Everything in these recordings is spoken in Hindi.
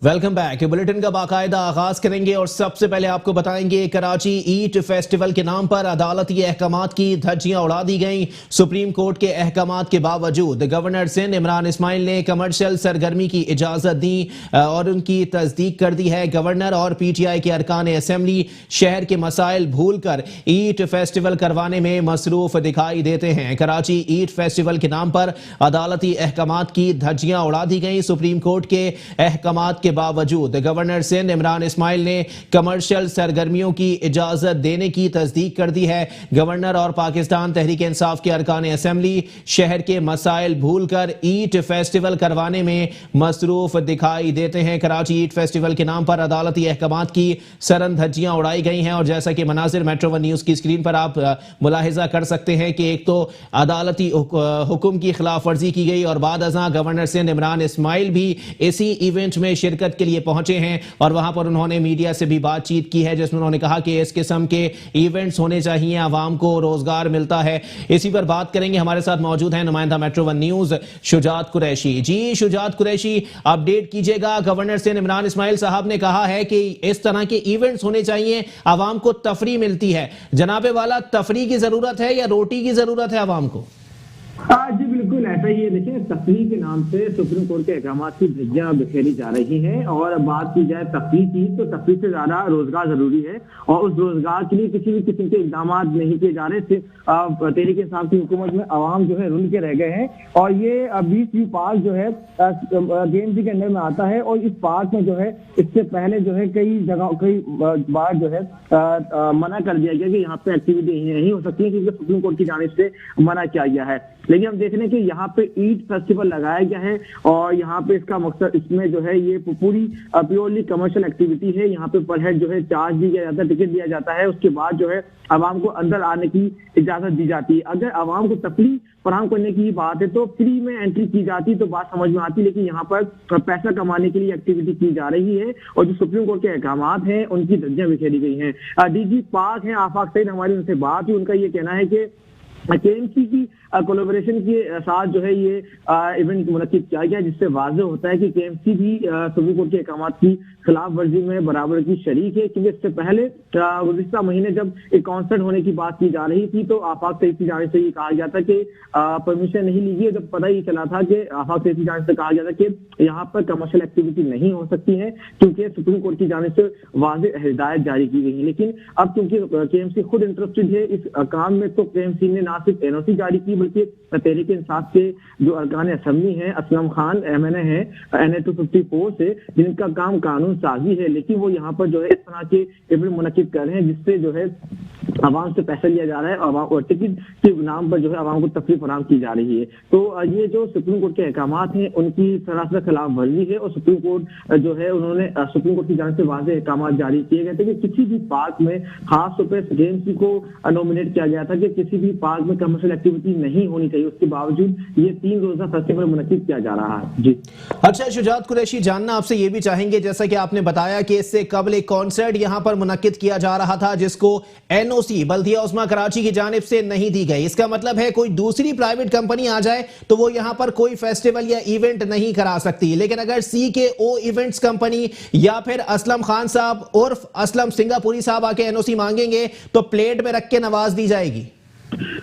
Welcome back. बुलेटिन का बाकायदा आगाज करेंगे और सबसे पहले आपको बताएंगे कराची ईट फेस्टिवल के नाम पर अदालती अहकामात की धज्जियां उड़ा दी गईं। सुप्रीम कोर्ट के अहकामात के बावजूद गवर्नर सिंध इमरान इस्माइल ने कमर्शियल सरगर्मी की इजाजत दी और उनकी तस्दीक कर दी है। गवर्नर और पीटीआई के अरकान असेंबली शहर के मसाइल भूलकर ईट फेस्टिवल करवाने में मसरूफ दिखाई देते हैं। कराची ईट फेस्टिवल के नाम पर अदालती अहकामात की धज्जियां उड़ा दी गई। सुप्रीम कोर्ट के अहकामात के बावजूद गवर्नर सिंध इमरान इस्माइल ने कमर्शियल सरगर्मियों की इजाजत देने की तस्दीक कर दी है। गवर्नर और पाकिस्तान तहरीक इंसाफ के अरकान असेंबली शहर के मसाइल भूलकर ईट फेस्टिवल करवाने में मसरूफ दिखाई देते हैं। कराची ईट फेस्टिवल के नाम पर अदालती अहकामात की सरन धज्जियां उड़ाई गई हैं और जैसा कि मनाजिर मेट्रो वन न्यूज की स्क्रीन पर आप मुलाहिजा कर सकते हैं कि एक तो अदालती हुक्म की खिलाफ वर्जी की गई और बाद अज़ां गवर्नर सिंध इमरान इस्माइल भी इसी इवेंट में शिरकत के लिए पहुंचे हैं और वहां पर उन्होंने मीडिया से भी बातचीत की है जिसमें उन्होंने कहा कि इस किस्म के इवेंट्स होने चाहिए, आवाम को रोजगार मिलता है। इसी पर बात करेंगे। हमारे साथ मौजूद हैं नुमाइंदा metro one news Shujaat Qureshi. जी शुजात कुरैशी, अपडेट कीजिएगा। गवर्नर सिंध इमरान इस्माइल साहब ने कहा है कि इस तरह के इवेंट्स होने चाहिए, आवाम को तफरी मिलती है। जनाबे वाला, तफरी की जरूरत है या रोटी की जरूरत है आवाम को? जी बिल्कुल ऐसा ही है। देखिए, तफरीह के नाम से सुप्रीम कोर्ट के अहकामात की धज्जियां बिखेरी जा रही हैं और बात की जाए तफरीह की तो तफरीह से ज्यादा रोजगार जरूरी है और उस रोजगार के लिए किसी भी किस्म के इकदाम नहीं किए जा रहे। सिर्फ तहरीक इंसाफ की हुकूमत में आवाम जो है रुल के रह गए हैं और ये 20 व्यू पार्क जो है गेएमसी के अंदर में आता है और इस पार्क में जो है इससे पहले जो है कई बार जो है मना कर दिया गया कि यहाँ पे एक्टिविटी नहीं हो सकती है क्योंकि सुप्रीम कोर्ट की जानिब से मना किया गया है। लेकिन हम देख रहे हैं कि यहाँ पे ईट फेस्टिवल लगाया गया है और यहाँ पे इसका मकसद, इसमें जो है ये पूरी प्योरली कमर्शियल एक्टिविटी है। यहाँ पे पर हेड जो है चार्ज भी किया जाता है, टिकट दिया जाता है, उसके बाद जो है आवाम को अंदर आने की इजाजत दी जाती है। अगर आवाम को तफरीह फराहम करने की बात है तो फ्री में एंट्री की जाती तो बात समझ में आती, लेकिन यहाँ पर पैसा कमाने के लिए एक्टिविटी की जा रही है और जो सुप्रीम कोर्ट के अहकामात हैं उनकी धज्जियां बिखेरी गई हैं। डीजी पाक हैं आफाक सईद, हमारी उनसे बात हुई। उनका ये कहना है कि केएमसी की कोलैबोरेशन के साथ जो है ये इवेंट मुनक्किद किया गया जिससे वाज़ेह होता है कि केएमसी भी सुप्रीम कोर्ट के अहकामात की खिलाफ वर्जी में बराबर की शरीक है। क्योंकि इससे पहले गुज़िश्ता महीने जब एक कॉन्सर्ट होने की बात की जा रही थी तो आफाक सईद की जानिब से ये कहा गया था कि परमिशन नहीं ली है। जब पता ही चला था कि आफाक सईद की जानिब से कहा गया था कि यहाँ पर कमर्शियल एक्टिविटी नहीं हो सकती है क्योंकि सुप्रीम कोर्ट की जानिब से वाज़ेह हिदायत जारी की गई है। लेकिन अब क्योंकि केएमसी खुद इंटरेस्टेड है इस काम में तो केएमसी ने ना सिर्फ एनओसी जारी की बल्कि तहरीक इंसाफ के जो अरकान असेंबली हैं, असलम खान एमएनए है NA 254 से, जिनका काम कानून साजी है, लेकिन वो यहाँ पर जो है इस तरह के इवेंट मुनक्किद कर रहे हैं जिससे जो है आवाम से पैसा लिया जा रहा है और टिकट के नाम पर जो है आवाम को तफरीह फराहम की जा रही है। तो ये जो सुप्रीम कोर्ट के अहकामात हैं उनकी सरासर खिलाफ वर्जी है और सुप्रीम कोर्ट जो है उन्होंने सुप्रीम कोर्ट की जानिब से वाज़ेह अहकामात जारी किए गए थे कि किसी भी पार्क में खास तौर पर गेएमसी को नॉमिनेट किया गया था कि किसी भी पार्क में कमर्शियल एक्टिविटी नहीं होनी चाहिए। उसके बावजूद ये 3 रोजा फेस्टिवल मुनक्किद किया जा रहा है। जी अच्छा शुजात कुरैशी, जानना आपसे ये भी चाहेंगे, जैसा कि आपने बताया कि इससे कबल एक कॉन्सर्ट यहाँ पर मुनक्किद किया जा रहा था जिसको एनओसी बल्दिया उस्मा कराची की जानिब से नहीं दी गई। इसका मतलब है कोई दूसरी प्राइवेट कंपनी आ जाए तो वो यहाँ पर कोई फेस्टिवल या इवेंट नहीं करा सकती, लेकिन अगर CKO इवेंट्स कंपनी या फिर असलम खान साहब उर्फ असलम सिंगापुरी साहब आके एनओसी मांगेंगे तो प्लेट में रख के नवाज दी जाएगी।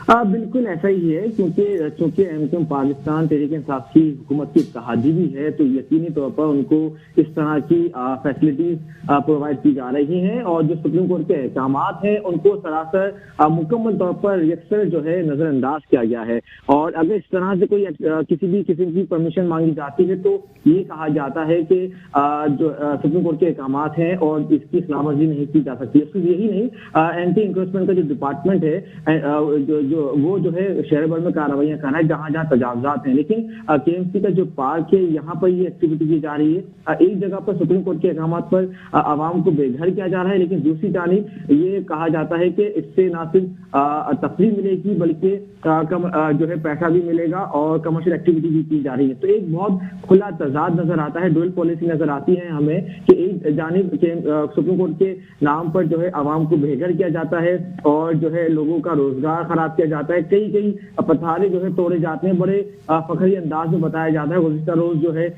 बिल्कुल ऐसा ही है क्योंकि एमक्यूएम पाकिस्तान तहरीक इंसाफ की हुकूमत की इत्तेहादी भी है तो यकीनी तौर पर उनको इस तरह की फैसिलिटीज प्रोवाइड की जा रही हैं और जो सुप्रीम कोर्ट के अहकामात हैं उनको सरासर मुकम्मल तौर पर यकसर जो है नजरअंदाज किया गया है। और अगर इस तरह से कोई किसी भी किस्म की परमिशन मांगी जाती है तो ये कहा जाता है कि जो सुप्रीम कोर्ट के अहकामात हैं और इसकी खिलाफवर्जी नहीं की जा सकती। सिर्फ यही नहीं, एंटी इंक्रोचमेंट का जो डिपार्टमेंट है वो जो है शहर भर में कार्रवाइयां कर रहा है जहां जहां तजावजात हैं, लेकिन केएमसी का जो पार्क है यहाँ पर ये एक्टिविटी की जा रही है। एक जगह पर सुप्रीम कोर्ट के अहकामात पर आवाम को बेघर किया जा रहा है, लेकिन दूसरी जानिब ये कहा जाता है कि इससे ना सिर्फ तफरीह मिलेगी बल्कि जो है पैसा भी मिलेगा और कमर्शियल एक्टिविटी भी की जा रही है। तो एक बहुत खुला तजाद नजर आता है, डुअल पॉलिसी नजर आती है हमें कि एक जानिब सुप्रीम कोर्ट के नाम पर जो है आवाम को बेघर किया जाता है और जो है लोगों का रोजगार खराब किया जाता है, कई कई पथारे जो है तोड़े जाते हैं, बड़े फखरी अंदाज में बताया जाता है। गुज़िश्ता रोज जो है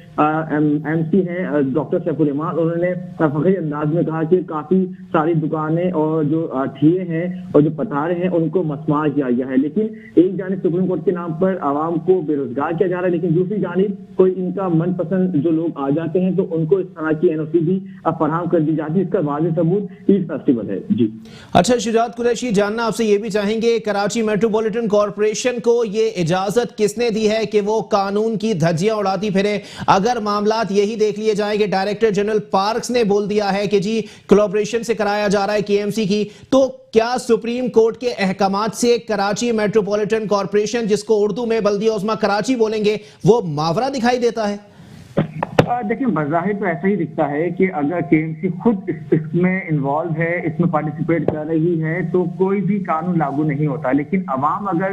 MC है डॉक्टर सैफुल इमान, उन्होंने फखरी अंदाज में कहा कि काफी सारी दुकानें और जो ठिये हैं और जो पथारे हैं उनको मस्मार किया गया है। लेकिन एक जानिब सुप्रीम कोर्ट के नाम पर आवाम को बेरोजगार किया जा रहा है, लेकिन दूसरी जानिब कोई इनका मनपसंद जो लोग आ जाते हैं तो उनको इस तरह की NOC भी फराहम कर दी जाती है। इसका वाज़ेह सबूत ईद फेस्टिवल है। जी अच्छा शुजात कुरैशी, जानना आपसे ये भी चाहेंगे, कराची मेट्रोपॉलिटन कॉरपोरेशन को ये इजाजत किसने दी है कि वो कानून की धज्जियां उड़ाती फिरे? अगर मामलात यही देख लिए जाएं कि डायरेक्टर जनरल पार्क्स ने बोल दिया है कि जी कोलैबोरेशन से कराया जा रहा है KMC की, तो क्या सुप्रीम कोर्ट के अहकामात से कराची मेट्रोपॉलिटन कॉरपोरेशन, जिसको उर्दू में बल्दिया उस्मा कराची बोलेंगे, वो मावरा दिखाई देता है? देखिए, बज़ाहिर तो ऐसा ही दिखता है कि अगर KMC खुद इसमें इन्वॉल्व है, इसमें पार्टिसिपेट कर रही है, तो कोई भी कानून लागू नहीं होता। लेकिन अवाम अगर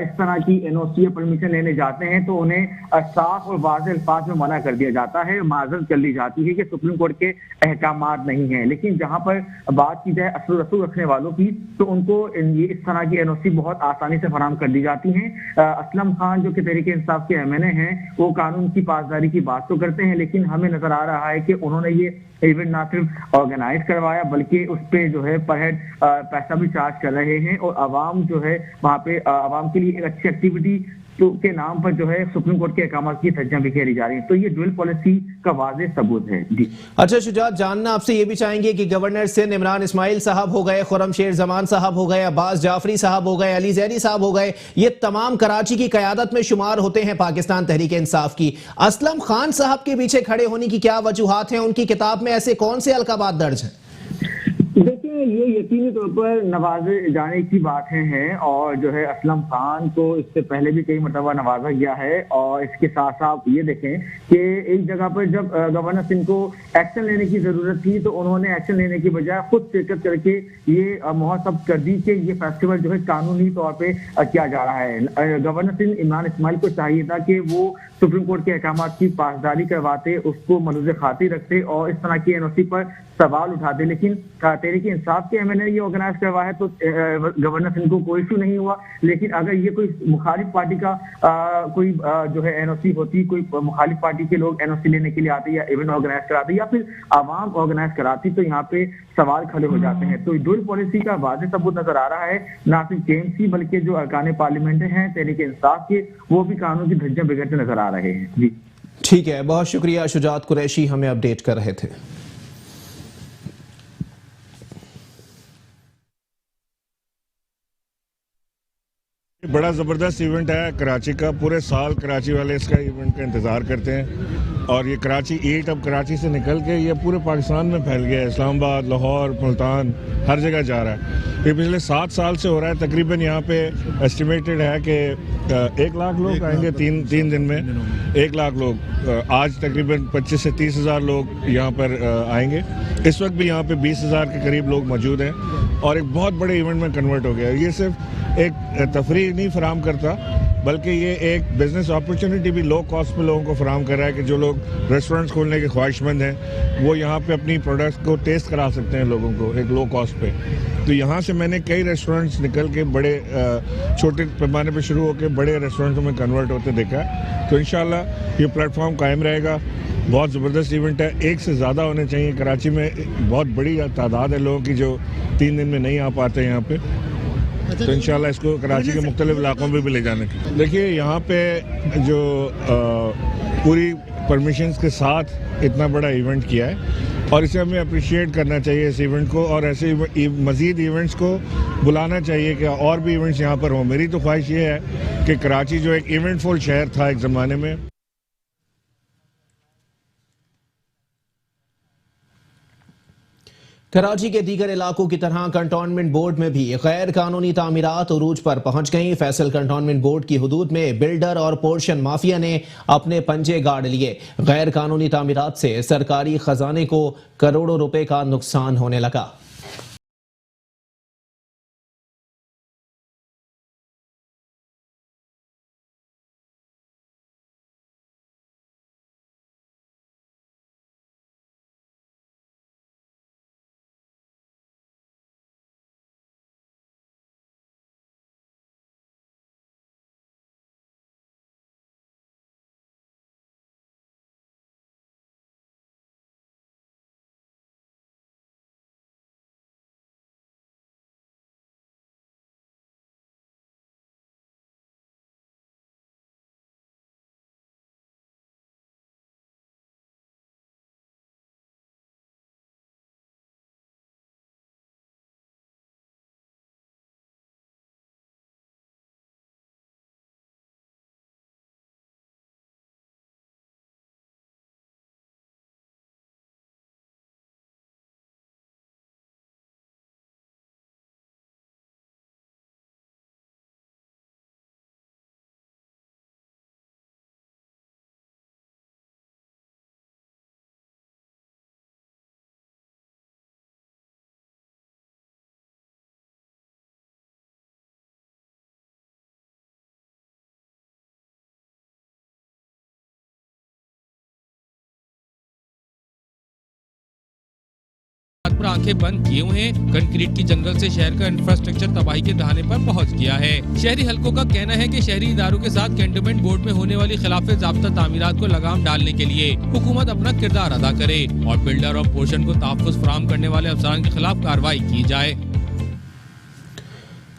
इस तरह की NOC या परमिशन लेने जाते हैं तो उन्हें साफ और वाज़ेह अल्फाज में मना कर दिया जाता है, माज़रत कर ली जाती है कि सुप्रीम कोर्ट के अहकामात नहीं है। लेकिन जहां पर बात की जाए असल रसूल रखने वालों की, तो उनको ये इस तरह की NOC बहुत आसानी से फराहम कर दी जाती है। असलम खान जो कि तहरीक इंसाफ के MNA हैं, वो कानून की पासदारी की बात तो करते हैं, लेकिन हमें नजर आ रहा है कि उन्होंने ये इवेंट ना सिर्फ ऑर्गेनाइज करवाया बल्कि उस पे जो है पर हेड पैसा भी चार्ज कर रहे हैं, और आवाम जो है वहां पे आवाम के लिए एक अच्छी एक्टिविटी तो के नाम पर जो है सुप्रीम कोर्ट के अहकामात की धज्जियां बिखेरी जा रही है। तो ये ड्यूअल पॉलिसी का वाज़ेह सबूत है। जी अच्छा शुजात, जानना आपसे ये भी चाहेंगे कि गवर्नर सिंध इमरान इस्माइल साहब हो गए, खुर्रमशेर जमान साहब हो गए, अब्बास जाफरी साहब हो गए, अली जैदी साहब हो गए, ये तमाम कराची की क़यादत में शुमार होते हैं पाकिस्तान तहरीक इंसाफ की। असलम खान साहब के पीछे खड़े होने की क्या वजूहात हैं? उनकी किताब में ऐसे कौन से अलकाबात दर्ज हैं? देखिए, ये यकीनी तौर पर नवाजे जाने की बातें हैं, और जो है असलम खान को इससे पहले भी कई मरतबा नवाजा गया है। और इसके साथ साथ ये देखें कि एक जगह पर जब गवर्नर सिंह को एक्शन लेने की जरूरत थी तो उन्होंने एक्शन लेने की बजाय खुद शिरकत करके ये मुहस्सब कर दी कि ये फेस्टिवल जो है कानूनी तौर पर किया जा रहा है। गवर्नर सिंह इमरान इस्माइल को चाहिए था कि वो सुप्रीम कोर्ट के अहकामात की पासदारी करवाते, उसको मलूज़ खातिर रखते और इस तरह की NOC पर सवाल उठाते। लेकिन तहरीक इंसाफ के MNA ये ऑर्गेनाइज करवाया तो गवर्नर सिंह को कोई इशू नहीं हुआ। लेकिन अगर ये कोई मुखालिफ पार्टी का कोई जो है NOC होती, कोई मुखालिफ पार्टी के लोग NOC लेने के लिए आते या इवेंट ऑर्गेनाइज कराते या फिर आवाम ऑर्गेनाइज कराती, तो यहाँ पे सवाल खड़े हो जाते हैं। तो ड्यूअल पॉलिसी का वाज़ेह सबूत नजर आ रहा है। ना सिर्फ KMC बल्कि जो अरकान पार्लियामेंट हैं तहरीक इंसाफ के, वो भी कानून की धज्जियां बिगड़ते नजर आ रहे हैं। जी ठीक है, बहुत शुक्रिया शुजात कुरैशी, हमें अपडेट कर रहे थे। बड़ा ज़बरदस्त इवेंट है कराची का। पूरे साल कराची वाले इसका इवेंट का इंतज़ार करते हैं, और ये कराची ईट अब कराची से निकल के ये पूरे पाकिस्तान में फैल गया है। इस्लामाबाद, लाहौर, मुल्तान, हर जगह जा रहा है। ये पिछले 7 साल से हो रहा है। तकरीबन यहाँ पे एस्टिमेटेड है कि 1 लाख लोग आएंगे तीन दिन में। 1 लाख लोग, आज तकरीबन 25 से 30 हज़ार लोग यहाँ पर आएंगे। इस वक्त भी यहाँ पे 20 हज़ार के करीब लोग मौजूद हैं, और एक बहुत बड़े इवेंट में कन्वर्ट हो गया। ये सिर्फ एक तफरीह नहीं फराहम करता, बल्कि ये एक बिज़नेस अपॉर्चुनिटी भी लो कॉस्ट पे लोगों को फराहम कर रहा है कि जो लोग रेस्टोरेंट्स खोलने के ख्वाहिशमंद हैं वो यहाँ पे अपनी प्रोडक्ट्स को टेस्ट करा सकते हैं लोगों को एक लो कॉस्ट पे। तो यहाँ से मैंने कई रेस्टोरेंट्स निकल के बड़े छोटे पैमाने पे शुरू होकर बड़े रेस्टोरेंट्स में कन्वर्ट होते देखा है। तो इंशाल्लाह ये प्लेटफॉर्म कायम रहेगा। बहुत ज़बरदस्त इवेंट है, एक से ज़्यादा होने चाहिए। कराची में बहुत बड़ी तादाद है लोगों की जो 3 दिन में नहीं आ पाते यहाँ पे। तो इंशाल्लाह इसको कराची के मुख्तलिफ इलाकों में भी ले जाने की। देखिए, यहाँ पे जो पूरी परमिशंस के साथ इतना बड़ा इवेंट किया है, और इसे हमें अप्रिशिएट करना चाहिए इस इवेंट को, और ऐसे मज़ीद इवेंट्स को बुलाना चाहिए कि और भी इवेंट्स यहाँ पर हों। मेरी तो ख्वाहिश ये है कि कराची जो एक इवेंटफुल शहर था एक ज़माने में, कराची के दीगर इलाकों की तरह कंटोनमेंट बोर्ड में भी गैर कानूनी तामीरात उरूज पर पहुंच गईं। फैसल कंटोनमेंट बोर्ड की हुदूद में बिल्डर और पोर्शन माफिया ने अपने पंजे गाड़ लिए। गैर कानूनी तामीरात से सरकारी खजाने को करोड़ों रुपए का नुकसान होने लगा। आंखें बंद किए हुए हैं। कंक्रीट की जंगल से शहर का इंफ्रास्ट्रक्चर तबाही के दहाने पर पहुंच गया है। शहरी हलकों का कहना है कि शहरी इदारों के साथ कैंटोनमेंट बोर्ड में होने वाली खिलाफे ज़ाब्ता तामीरात को लगाम डालने के लिए हुकूमत अपना किरदार अदा करे और बिल्डर और पोर्शन को तहफ़्फ़ुज़ फराहम करने वाले अफसरान के खिलाफ कार्रवाई की जाए।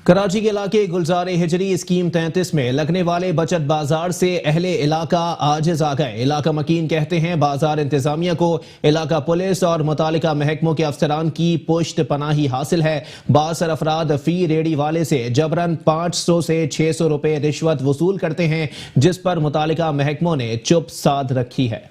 कराची के इलाके गुलजार हिजरी स्कीम 33 में लगने वाले बचत बाजार से अहले इलाका आजिज आ गए। इलाका मकीन कहते हैं बाजार इंतजामिया को इलाका पुलिस और मुतालिका महकमों के अफसरान की पुश्त पनाही हासिल है। बासर अफराद फी रेडी वाले से जबरन 500 से 600 रुपए रिश्वत वसूल करते हैं, जिस पर मुतालिका महकमों ने चुप साध रखी है।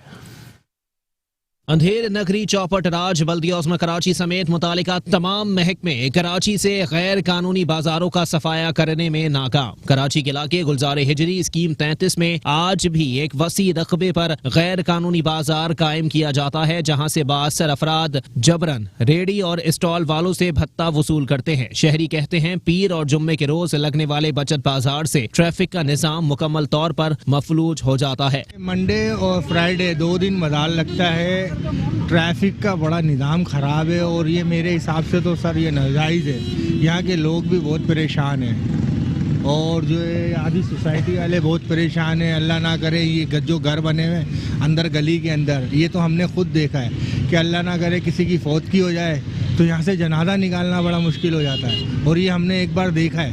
अंधेर नगरी चौपट राज बल्दिया कराची समेत मुतालिका तमाम महकमे कराची से गैर कानूनी बाजारों का सफाया करने में नाकाम। कराची के इलाके गुलजार हिजरी स्कीम 33 में आज भी एक वसी रकबे पर गैर कानूनी बाजार कायम किया जाता है, जहां से बासर अफराद जबरन रेडी और स्टॉल वालों से भत्ता वसूल करते हैं। शहरी कहते हैं पीर और जुम्मे के रोज लगने वाले बचत बाजार से ट्रैफिक का निजाम मुकम्मल तौर पर मफलूज हो जाता है। मंडे और फ्राइडे 2 दिन बाजार लगता है। ट्रैफिक का बड़ा निज़ाम ख़राब है और ये मेरे हिसाब से तो सर ये नाजायज़ है। यहाँ के लोग भी बहुत परेशान हैं और जो है आधी सोसाइटी वाले बहुत परेशान हैं। अल्लाह ना करे ये जो घर बने हुए अंदर गली के अंदर, ये तो हमने खुद देखा है कि अल्लाह ना करे किसी की फौतगी हो जाए तो यहाँ से जनाजा निकालना बड़ा मुश्किल हो जाता है। और ये हमने एक बार देखा है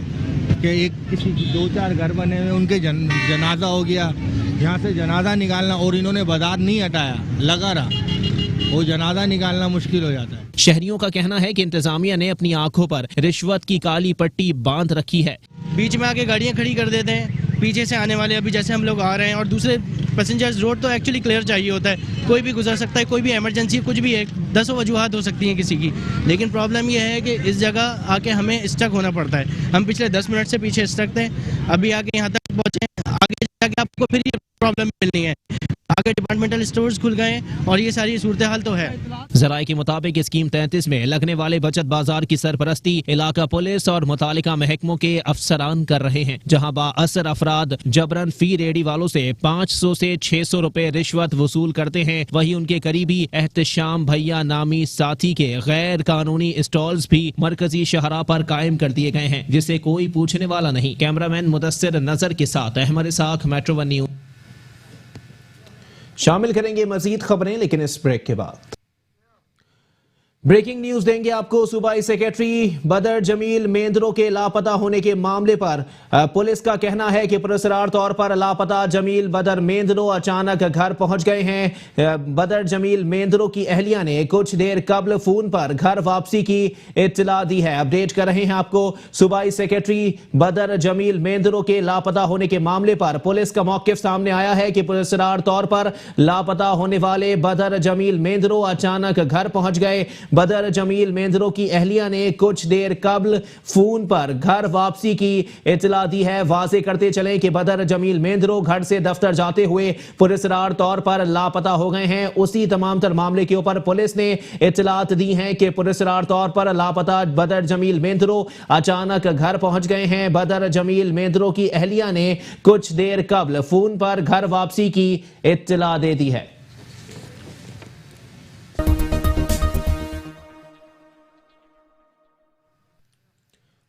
कि एक किसी 2-4 घर बने हुए उनके जनाजा हो गया, यहाँ से जनाजा निकालना और इन्होंने बाजार नहीं हटाया, लगा रहा, वो जनाजा निकालना मुश्किल हो जाता है। शहरियों का कहना है कि इंतजामिया ने अपनी आंखों पर रिश्वत की काली पट्टी बांध रखी है। बीच में आके गाड़ियां खड़ी कर देते हैं, पीछे से आने वाले अभी जैसे हम लोग आ रहे हैं और दूसरे पैसेंजर्स। रोड तो एक्चुअली क्लियर चाहिए होता है, कोई भी गुजर सकता है, कोई भी इमरजेंसी कुछ भी है, 10 वजूहात हो सकती हैं किसी की। लेकिन प्रॉब्लम यह है कि इस जगह आके हमें स्टक होना पड़ता है। हम पिछले 10 मिनट से पीछे स्टक थे, अभी आके यहाँ तक पहुँचे, आगे जाके आपको फिर ये प्रॉब्लम मिलनी है। आगे डिपार्टमेंटल स्टोर्स खुल गए और ये सारी सूरत हाल तो है। जराये के मुताबिक स्कीम 33 में लगने वाले बचत बाजार की सरपरस्ती इलाका पुलिस और मुतालिका महकमों के अफसरान कर रहे हैं, जहां बाअसर अफराद जबरन फी रेडी वालों से 500 से 600 रुपए रिश्वत वसूल करते हैं। वहीं उनके करीबी एहतशाम भैया नामी साथी के गैर कानूनी स्टॉल्स भी मरकजी शहरा पर कायम कर दिए गए हैं, जिसे कोई पूछने वाला नहीं। कैमरामैन मुदस्सिर नजर के साथ अहमद इसाक, मेट्रो 1 न्यूज। शामिल करेंगे मजीद खबरें, लेकिन इस ब्रेक के बाद ब्रेकिंग न्यूज देंगे आपको। सूबाई सेक्रेटरी बदर जमील मेंदरो के लापता होने के मामले पर पुलिस का कहना है कि पुरस्कार तौर पर लापता जमील बदर मेंदरो अचानक घर पहुंच गए हैं। बदर जमील मेंदरो की अहलिया ने कुछ देर कबल फोन पर घर वापसी की इत्तला दी है। अपडेट कर रहे हैं आपको। सूबाई सेक्रेटरी बदर जमील मेंदरो के लापता होने के मामले पर पुलिस का मौकिफ सामने आया है कि पुरस्कार तौर पर लापता होने वाले बदर जमील मेंदरो अचानक घर पहुंच गए। बदर जमील मेंदरो की अहलिया ने कुछ देर कबल फोन पर घर वापसी की इत्तला दी है। वाजे करते चलें कि बदर जमील मेंदरो घर से दफ्तर जाते हुए पुरस्कार तौर पर लापता हो गए हैं। उसी तमाम तर मामले के ऊपर पुलिस ने इत्तलात दी हैं कि पुरस्कार तौर पर लापता बदर जमील मेंदरो अचानक घर पहुंच गए हैं। बदर जमील मेंदरो की अहलिया ने कुछ देर कबल फोन पर घर वापसी की इत्तला दे दी है।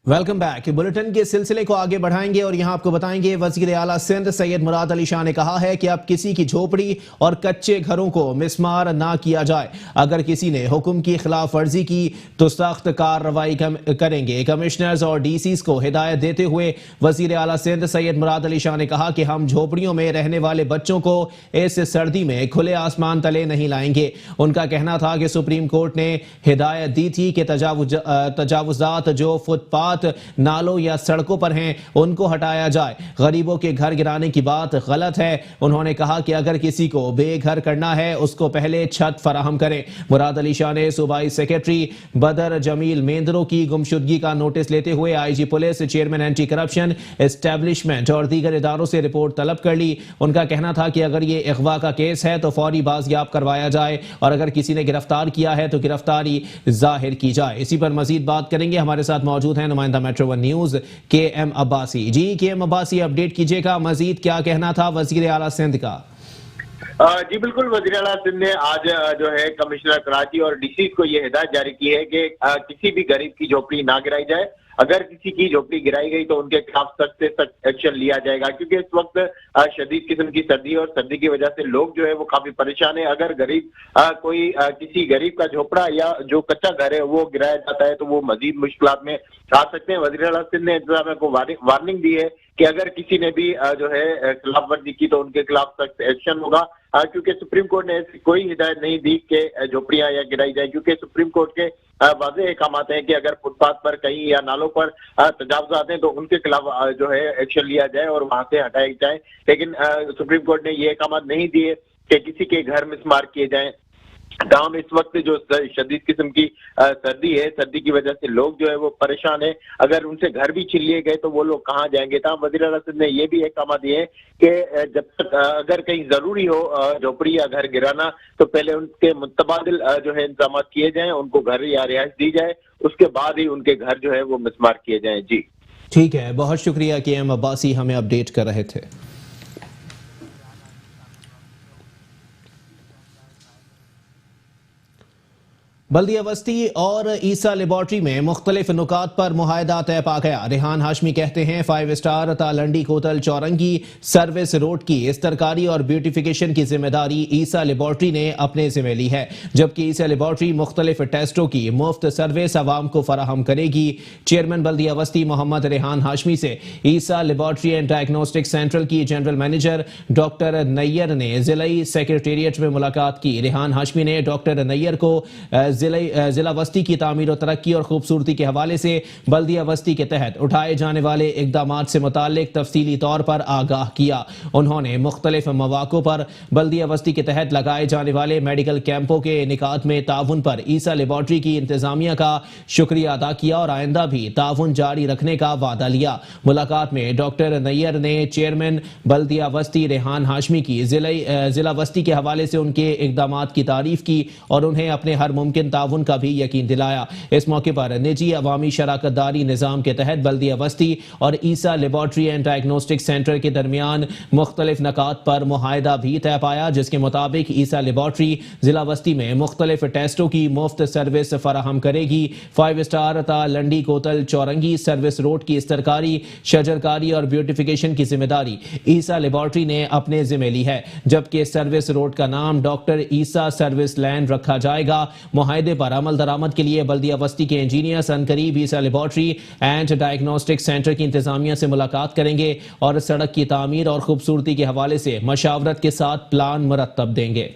Welcome back. बुलेटिन के सिलसिले को आगे बढ़ाएंगे और यहां आपको बताएंगे वजीर आला सिंध सैयद मुराद अली शाह ने कहा है कि अब किसी की झोपड़ी और कच्चे घरों को मिसमार ना किया जाए। अगर किसी ने हुक्म की खिलाफ वर्जी की तो सख्त कार्रवाई करेंगे। कमिश्नर्स और डीसीज को हिदायत देते हुए वजीर आला सिंध सैयद मुराद अली शाह ने कहा कि हम झोपड़ियों में रहने वाले बच्चों को इस सर्दी में खुले आसमान तले नहीं लाएंगे। उनका कहना था कि सुप्रीम कोर्ट ने हिदायत दी थी कि तजावुजात जो फुटपाथ नालों या सड़कों पर हैं उनको हटाया जाए। गरीबों के घर गिराने की बात गलत है। उन्होंने कहा कि अगर किसी को बेघर करना है उसको पहले छत फराहम करें। मुराद अली शाह ने सूबाई सेक्रेटरी बदर जमील मेंदरो की गुमशुदगी का नोटिस लेते हुए IG police, chairman anti corruption establishment और दीगर इदारों से रिपोर्ट तलब कर ली। उनका कहना था कि अगर ये अगवा का केस है तो फौरी बाजियाब करवाया जाए और अगर किसी ने गिरफ्तार किया है तो गिरफ्तारी जाहिर की जाए। इसी पर मजीद बात करेंगे। हमारे साथ मौजूद है नुमाइंदा मेट्रो 1 न्यूज KM अब्बासी। जी KM अब्बासी, अपडेट कीजिएगा, मजीद क्या कहना था वजीर आला सिंध का? जी बिल्कुल, वज़ीर आला सिंध ने आज जो है कमिश्नर कराची और डीसी को ये हिदायत जारी की है कि किसी भी गरीब की झोपड़ी ना गिराई जाए। अगर किसी की झोपड़ी गिराई गई तो उनके खिलाफ सख्त से सख्त एक्शन लिया जाएगा, क्योंकि इस वक्त शदीद किस्म की सर्दी है और सर्दी की वजह से लोग जो है वो काफी परेशान है। अगर गरीब कोई किसी गरीब का झोपड़ा या जो कच्चा घर है वो गिराया जाता है तो वो मजीद मुश्किलात में आ सकते हैं। वज़ीर आला सिंध ने इंतजामिया को वार्निंग दी है कि अगर किसी ने भी जो है खिलाफ वर्जी की तो उनके खिलाफ सख्त एक्शन होगा, क्योंकि सुप्रीम कोर्ट ने ऐसी कोई हिदायत नहीं दी कि झोपड़ियां या गिराई जाए, क्योंकि सुप्रीम कोर्ट के वाज़ेह अहकामात हैं कि अगर फुटपाथ पर कहीं या नालों पर तजावुज़ात हैं तो उनके खिलाफ जो है एक्शन लिया जाए और वहां से हटाए जाए। लेकिन सुप्रीम कोर्ट ने ये अहकामात नहीं दिए कि किसी के घर मिसमार किए जाएं। गांव इस वक्त जो शदीद किस्म की सर्दी है, सर्दी की वजह से लोग जो है वो परेशान है। अगर उनसे घर भी छीन लिए गए तो वो लोग कहाँ जाएंगे। तमाम वज़ीर आला सिंध ने ये भी अहकाम दिए हैं कि जब तक अगर कहीं जरूरी हो झोपड़ी या घर गिराना तो पहले उनके मुतबादिल जो है इंतजाम किए जाएं, उनको घर या रिहाइश दी जाए, उसके बाद ही उनके घर जो है वो मिसमार किए जाएं। जी ठीक है, बहुत शुक्रिया KM अब्बासी हमें अपडेट कर रहे थे। बल्दिया वस्ती और ईसा लेबॉर्ट्री में मुख्तलिफ नुकात पर मुआहदा तय पा गया। रेहान हाशमी कहते हैं 5 स्टार तालंडी कोतल चौरंगी सर्विस रोड की इस्तरकारी और ब्यूटिफिकेशन की जिम्मेदारी ईसा लेबॉर्ट्री ने अपने जिम्मे ली है, जबकि ईसा लेबॉर्ट्री मुख्तलिफ टेस्टों की मुफ्त सर्विस आवाम को फराहम करेगी। चेयरमैन बल्दिया वस्ती मोहम्मद रेहान हाशमी से ईसा लेबॉर्ट्री एंड डायग्नोस्टिक सेंट्रल की जनरल मैनेजर डॉक्टर नैयर ने जिलाई सेक्रेटेरिएट में मुलाकात की। रेहान हाशमी ने डॉक्टर नैयर को जिला वस्ती की तामीर और तरक्की और खूबसूरती के हवाले से बल्दिया वस्ती के तहत उठाए जाने वाले इकदामात से मुताल्लिक तफसीली तौर पर आगाह किया। उन्होंने मुख्तलिफ मौक़ों पर बल्दिया वस्ती के तहत लगाए जाने वाले मेडिकल कैंपों के इनेकाद में ताउन पर ईसा लेबॉर्ट्री की इंतजामिया का शुक्रिया अदा किया और आइंदा भी ताउन जारी रखने का वादा लिया। मुलाकात में डॉक्टर नैयर ने चेयरमैन बल्दिया वस्ती रेहान हाशमी की जिला वस्ती के हवाले से उनके इकदामात की तारीफ की और उन्हें अपने हर मुमकिन ताउन का भी यकीन दिलाया। इस मौके पर निजी अवामी शराकतदारी निज़ाम के तहत बल्दिया वस्ती और ईसा लेबॉर्ट्री एंड डायग्नोस्टिक सेंटर के दरमियान मुख्तलिफ नकात पर मुआहदा भी तय पाया, जिसके मुताबिक ईसा लेबॉर्ट्री जिला वस्ती में मुख्तलिफ टेस्टों की मुफ्त सर्विस फराहम करेगी। 5 स्टार तालंडी कोतल चौरंगी सर्विस रोड की इस्तरकारी, शजरकारी और ब्यूटिफिकेशन की जिम्मेदारी ईसा लेबॉर्ट्री ने अपने जिम्मे ली है, जबकि सर्विस रोड का नाम डॉक्टर ईसा सर्विस लैंड रखा जाएगा। मुआहदे पर अमल दरामद के लिए बल्दिया वस्ती के इंजीनियर्स अनकरीब Isa laboratory and diagnostic centre की इंतजामिया से मुलाकात करेंगे और सड़क की तामीर और खूबसूरती के हवाले से मशावरत के साथ प्लान मुरतब देंगे।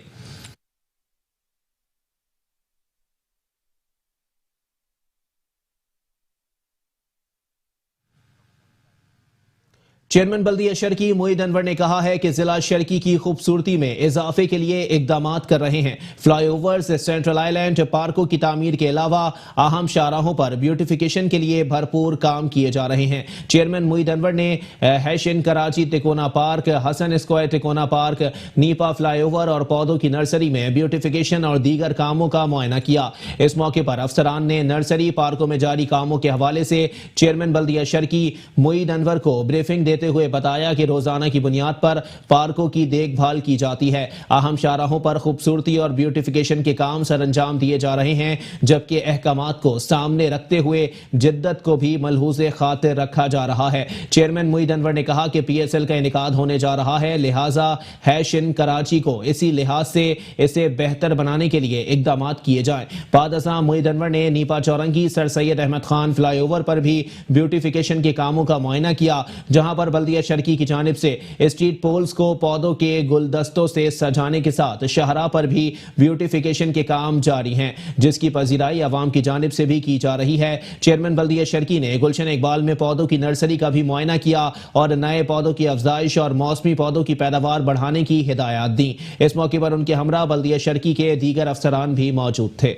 चेयरमैन बल्दिया शर्की मोईद अनवर ने कहा है कि जिला शर्की की खूबसूरती में इजाफे के लिए इकदामात कर रहे हैं। फ्लाईओवर्स, सेंट्रल आइलैंड, पार्कों की तामीर के अलावा अहम शाहराहों पर ब्यूटिफिकेशन के लिए भरपूर काम किए जा रहे हैं। चेयरमैन मोईद अनवर ने हैशिन कराची तिकोना पार्क, हसन स्क्वायर तिकोना पार्क, नीपा फ्लाईओवर और पौधों की नर्सरी में ब्यूटिफिकेशन और दीगर कामों का मुआयना किया। इस मौके पर अफसरान ने नर्सरी पार्कों में जारी कामों के हवाले से चेयरमैन बल्दिया शर्की मोईद अनवर को ब्रीफिंग देते हुए बताया कि रोजाना की बुनियाद पर पार्कों की देखभाल की जाती है। अहम शाहराहों पर खूबसूरती और ब्यूटिफिकेशन के काम सरअंजाम दिए जा रहे हैं, जबकि अहकामात को सामने रखते हुए जिद्दत को भी मलहूज़े खातिर रखा जा रहा है। चेयरमैन मोईद अनवर ने कहा कि PSL का इनेकाद होने जा रहा है, लिहाजा हैशिन कराची को इसी लिहाज से इसे बेहतर बनाने के लिए इकदामात किए जाएं। बादशाह मोईद अनवर ने नीपा चौरंगी सर सैयद अहमद खान फ्लाईओवर पर भी ब्यूटिफिकेशन के कामों का मुआयना किया, जहां पर बल्दिया शर्की की जानिब से स्ट्रीट पोल्स को पौधों के गुलदस्तों से सजाने के साथ शहरा पर भी ब्यूटिफिकेशन के काम जारी हैं, जिसकी पजीराई आवाम की जानिब से भी की जा रही है। चेयरमैन बल्दिया शर्की ने गुलशन इकबाल में पौधों की नर्सरी का भी मुआयना किया और नए पौधों की अफजाइश और मौसमी पौधों की पैदावार बढ़ाने की हिदायत दी। इस मौके पर उनके हमरा बल्दिया शर्की के दीगर अफसरान भी मौजूद थे।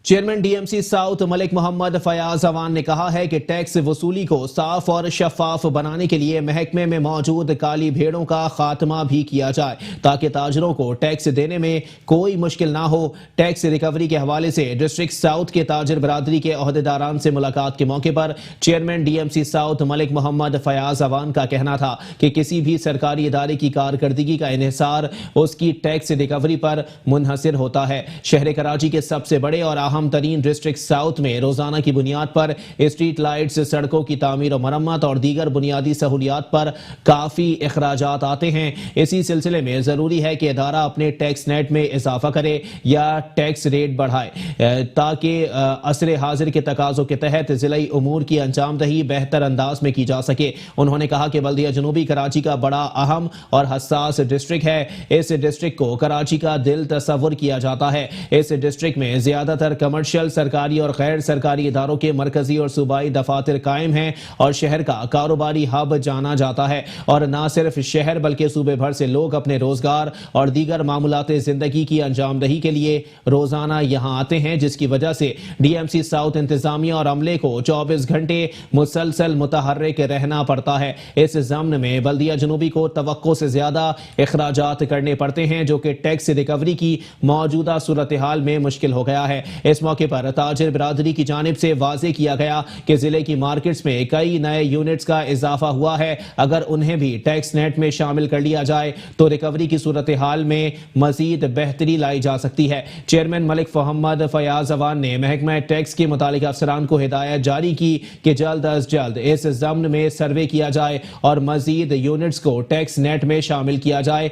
Chairman DMC south Malik Mohammad Fayyaz Awan ने कहा है कि टैक्स वसूली को साफ और शफाफ बनाने के लिए महकमे में मौजूद काली भेड़ों का खात्मा भी किया जाए ताकि ताजरों को टैक्स देने में कोई मुश्किल ना हो। टैक्स रिकवरी के हवाले से डिस्ट्रिक्ट साउथ के ताजर बरादरी के ओहदेदारान से मुलाकात के मौके पर chairman DMC south Malik Mohammad Fayyaz Awan का कहना था कि किसी भी सरकारी इदारे की कारकर्दगी का इन्हिसार उसकी टैक्स रिकवरी पर मुनहसिर होता है। शहर कराची के सबसे बड़े और अहम तरीन डिस्ट्रिक्ट साउथ में रोजाना की बुनियाद पर स्ट्रीट लाइट्स, सड़कों की तामीर और मरम्मत और दीगर बुनियादी सहूलियात पर काफी अखराजात आते हैं। इसी सिलसिले में जरूरी है कि इदारा अपने टैक्स नेट में इजाफा करे या टैक्स रेट बढ़ाए ताकि असर हाजिर के तकाजों के तहत जिलाई उमूर की अंजामदही बेहतर अंदाज में की जा सके। उन्होंने कहा कि बल्दिया जनूबी कराची का बड़ा अहम और हसास डिस्ट्रिक्ट है। इस डिस्ट्रिक्ट को कराची का दिल तस्वुर किया जाता है। इस डिस्ट्रिक्ट में ज्यादातर कमर्शियल, सरकारी और गैर सरकारी इदारों के मरकजी और सूबाई दफातर कायम हैं और शहर का कारोबारी हब जाना जाता है। और न सिर्फ शहर बल्कि सूबे भर से लोग अपने रोजगार और दीगर मामूलाते जिंदगी की अंजामदही के लिए रोजाना यहाँ आते हैं, जिसकी वजह से डीएमसी साउथ इंतजामिया और अमले को 24 घंटे मुसलसल मुतहर्रिक रहना पड़ता है। इस ज़म्न में बल्दिया जनूबी को तवक्को से ज्यादा अखराजात करने पड़ते हैं, जो कि टैक्स रिकवरी की मौजूदा सूरत हाल में मुश्किल हो गया है। इस मौके पर ताजिर बिरादरी की जानिब से वाजे किया गया कि जिले की मार्केट्स में कई नए यूनिट्स का इजाफा हुआ है। अगर उन्हें भी टैक्स नेट में शामिल कर लिया जाए तो रिकवरी की सूरत हाल में मजीद बेहतरी लाई जा सकती है। चेयरमैन मलिक मोहम्मद फयाज अवान ने महकमा टैक्स के मुतालिका अफसरान को हिदायत जारी की कि जल्द अज जल्द इस ज़म्न में सर्वे किया जाए और मजीद यूनिट्स को टैक्स नेट में शामिल किया जाए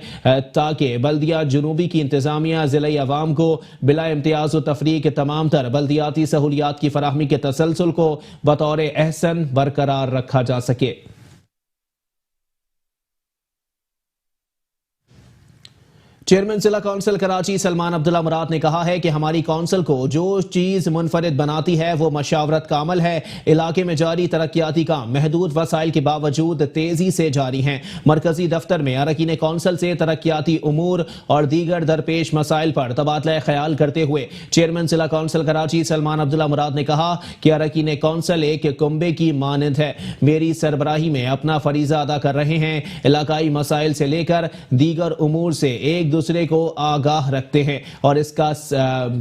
ताकि बल्दिया जनूबी की इंतजामिया जिले अवाम को बिला इम्तियाज व तफरीक तमाम तर बल्दियाती सहूलियात की फराहमी के तसलसल को बतौर एहसन बरकरार रखा जा सके। चेयरमैन जिला कौंसिल कराची सलमान अब्दुल्ला मुराद ने कहा है कि हमारी कौंसिल को जो चीज मुनफरिद बनाती है वो मशावरत का अमल है। इलाके में जारी तरक्याती काम महदूद वसाइल के बावजूद तेजी से जारी हैं। मरकजी दफ्तर में अरकीन कौंसिल से तरक्याती उमूर और दीगर दरपेश मसाइल पर तबादला ख्याल करते हुए चेयरमैन जिला कौंसिल कराची सलमान अब्दुल्ला मुराद ने कहा कि अरकीन कौंसिल एक कुंबे की मानंद है। मेरी सरबराही में अपना फरीजा अदा कर रहे हैं। इलाकाई मसाइल से लेकर दीगर उमूर से एक दूसरे को आगाह रखते हैं और इसका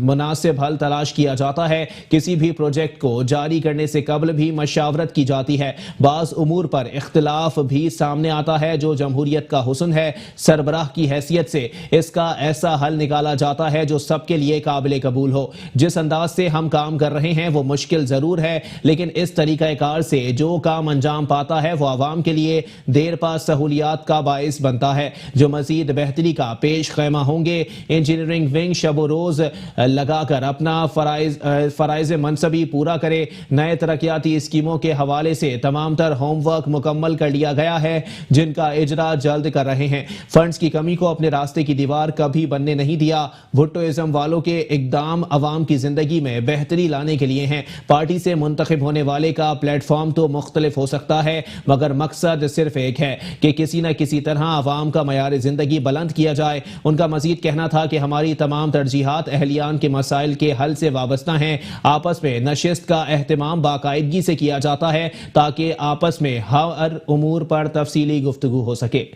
मुनासिब हल तलाश किया जाता है। किसी भी प्रोजेक्ट को जारी करने से कबल भी मशावरत की जाती है। बाज उमूर पर इख्तिलाफ भी सामने आता है जो जमहूरियत का हुस्न है। सरबराह की हैसियत से इसका ऐसा हल निकाला जाता है जो सबके लिए काबिल कबूल हो। जिस अंदाज से हम काम कर रहे हैं वो मुश्किल जरूर है, लेकिन इस तरीकाकार से जो काम अंजाम पाता है वो आवाम के लिए देर पा सहूलियात का बाइस बनता है जो मजीद बेहतरी का पेश खैमा होंगे। इंजीनियरिंग विंग शबो रोज लगाकर अपना फराइज मनसबी पूरा करे। नए तरक्याती स्कीमों के हवाले से तमाम तर होमवर्क मुकम्मल कर लिया गया है जिनका इजरा जल्द कर रहे हैं। फंड्स की कमी को अपने रास्ते की दीवार कभी बनने नहीं दिया। भुट्टोइज्म वालों के इकदाम अवाम की जिंदगी में बेहतरी लाने के लिए हैं। पार्टी से मुंतखब होने वाले का प्लेटफॉर्म तो मुख्तलिफ हो सकता है मगर मकसद सिर्फ एक है कि किसी न किसी तरह अवाम का मयार जिंदगी बुलंद किया जाए। उनका मजीद कहना था कि हमारी तमाम तरजीहात अहलियान के मसाइल के हल से वाबस्ता हैं। आपस में नशिस्त का एहतमाम बाकायदगी से किया जाता है ताकि आपस में हर उमूर पर तफसीली गुफ्तगू हो सके।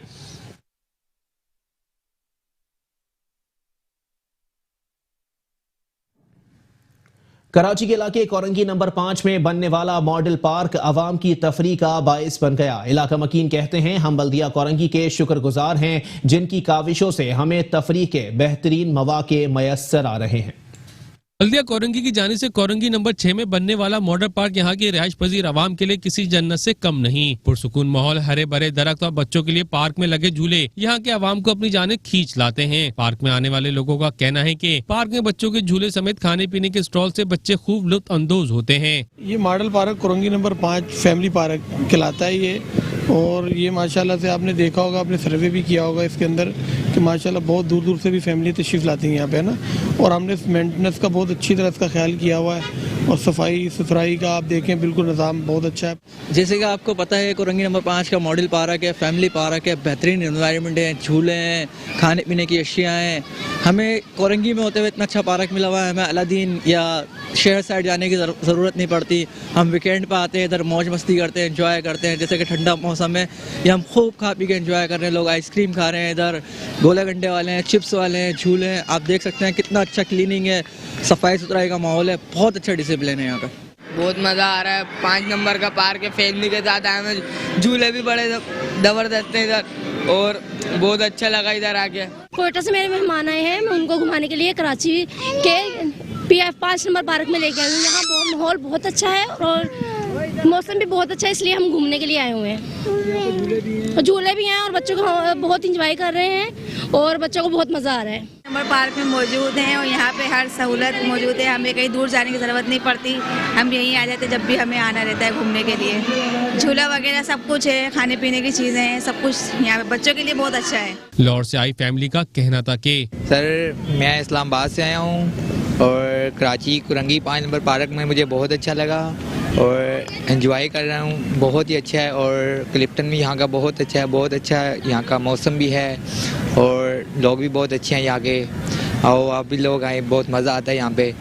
कराची के इलाके कोरंगी नंबर 5 में बनने वाला मॉडल पार्क अवाम की तफरी का बाइस बन गया। इलाका मकीन कहते हैं हम बल्दिया कोरंगी के शुक्रगुजार हैं जिनकी काविशों से हमें तफरी के बेहतरीन मौके मयस्सर आ रहे हैं। बल्दिया कोरंगी की जानिब से कोरंगी नंबर 6 में बनने वाला मॉडल पार्क यहाँ के रिहाइश पजीर आवाम के लिए किसी जन्नत से कम नहीं। पुरसुकून माहौल, हरे भरे दरख्त और बच्चों के लिए पार्क में लगे झूले यहाँ के आवाम को अपनी जानिब खींच लाते हैं। पार्क में आने वाले लोगों का कहना है कि पार्क में बच्चों के झूले समेत खाने पीने के स्टॉल से बच्चे खूब लुत्फ अंदोज होते हैं। ये model park Korangi number 5 family park कहलाता है ये, और ये माशाल्लाह से आपने देखा होगा, आपने सर्वे भी किया होगा इसके अंदर कि माशाल्लाह बहुत दूर दूर से भी फैमिली तशरीफ़ लाती हैं यहाँ पे, है ना। और हमने मेंटेनेंस का बहुत अच्छी तरह इसका ख्याल किया हुआ है और सफाई सुथराई का आप देखें बिल्कुल निज़ाम बहुत अच्छा है। जैसे कि आपको पता है कोरंगी नंबर 5 का मॉडल पार्क है, फैमिली पार्क है, बेहतरीन एनवायरनमेंट है, झूले हैं, खाने पीने की अशिया हैं। हमें कोरंगी में होते हुए इतना अच्छा पार्क मिला हुआ है, हमें अलादीन या शहर साइड जाने की ज़रूरत नहीं पड़ती। हम वीकेंड पर आते हैं, इधर मौज मस्ती करते हैं, एंजॉय करते हैं। जैसे कि ठंडा मौसम है, ये हम खूब खा पी के एंजॉय कर रहे हैं। लोग आइसक्रीम खा रहे हैं, इधर गोले गंडे वाले हैं, चिप्स वाले हैं, झूले हैं। आप देख सकते हैं कितना अच्छा क्लीनिंग है, सफाई सुथराई का माहौल है, बहुत अच्छा डिसिप्लिन है यहाँ का। बहुत मज़ा आ रहा है। 5 नंबर का पार्क है, फैमिली के साथ आए हैं, झूले भी बड़े ज़बरदस्त हैं इधर और बहुत अच्छा लगा इधर आके। कोयटा से मेरे मेहमान आए हैं, मैं उनको घुमाने के लिए कराची के PF 5 नंबर पार्क में लेके आई हूँ। यहाँ माहौल बहुत अच्छा है और मौसम भी बहुत अच्छा है, इसलिए हम घूमने के लिए आए हुए हैं। झूले भी हैं और बच्चों को बहुत इंजॉय कर रहे हैं और बच्चों को बहुत मज़ा आ रहा है। नंबर पार्क में मौजूद हैं और यहाँ पे हर सहूलत मौजूद है, हमें कहीं दूर जाने की ज़रूरत नहीं पड़ती। हम यहीं आ जाते जब भी हमें आना रहता है घूमने के लिए। झूला वगैरह सब कुछ है, खाने पीने की चीज़ें हैं, सब कुछ यहाँ पे बच्चों के लिए बहुत अच्छा है। लाहौर से आई फैमिली का कहना था कि सर मैं इस्लामाबाद से आया हूँ और कराची कोरंगी 5 नंबर पार्क में मुझे बहुत अच्छा लगा और एंजॉय कर रहा हूँ। बहुत ही अच्छा है और क्लिफ्टन भी यहाँ का बहुत अच्छा है, बहुत अच्छा है यहाँ का मौसम भी है और लोग भी बहुत अच्छे हैं यहाँ के। और आप भी लोग आए, बहुत मज़ा आता है यहाँ पे।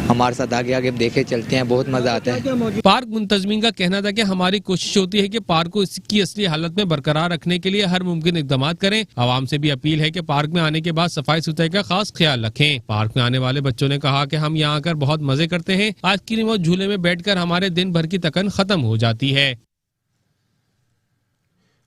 हमारे साथ आगे आगे देखे चलते हैं, बहुत मज़ा आता है। पार्क मुंतजमीन का कहना था कि हमारी कोशिश होती है कि पार्क को इसकी असली हालत में बरकरार रखने के लिए हर मुमकिन इकदाम करें। आवाम से भी अपील है कि पार्क में आने के बाद सफाई सुथराई का खास ख्याल रखें। पार्क में आने वाले बच्चों ने कहा कि हम यहाँ आकर बहुत मजे करते हैं। आज की रिमोट झूले में बैठकर हमारे दिन भर की थकन खत्म हो जाती है।